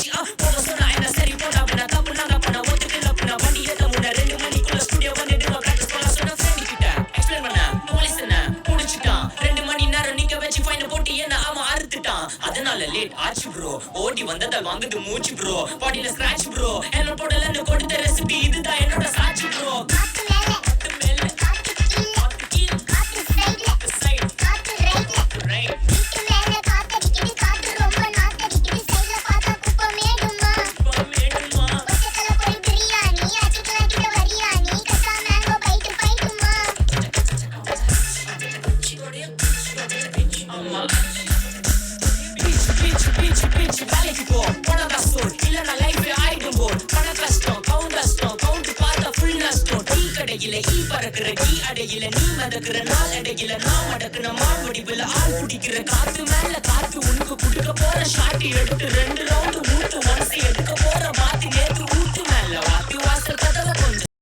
மச்சி போக சொன்னா என்ன சரி போடா பண்ண தப்பு நாங்க பண்ண ஒத்துட்டு லப்புனா வண்டி ஏத்த முன்ன 2 மணிக்குள்ள ஸ்டுடியோ வந்துடுங்க பிராக்டிஸ் பண்ண சொன்ன ஃப்ரெண்ட் கிட்ட எக்ஸ்பிளைன் பண்ண நோலிசன புடிச்சிட்டான் 2 மணி நேரம் நிக்க வச்சு ஃபைன் போட்டு என்ன அவன் அறுத்துட்டான் அதனால லேட் ஆச்சு ப்ரோ ஓடி வந்தத வாங்குது மூச்சு ப்ரோ பாடியில ஸ்கிராட்ச் ப்ரோ என்ன போடலன்னு கொடுத்த ரெசிபி இதுதான் என்னோட சாட்சி ப்ரோ வேலைக்கு போ போனதா சோர் இல்லனா லைஃப் ஆயிடும் போர் பண கஷ்டம் கவுண்ட் பார்த்தா ஃபுல் நஷ்டம் டீ கடையில ஈ பறக்குற கீ அடையில நீ மதக்குற நாள் அடையில நான் மடக்குன மான் வடிவுல ஆள் பிடிக்கிற காத்து மேல காத்து உனக்கு குடுக்க போற ஷாட்டி எடுத்து 2 ரவுண்டு ஊட்டு ஒன்ஸ் எடுக்க போற மாத்தி நேத்து ஊட்டு மேல வாத்து வாசல்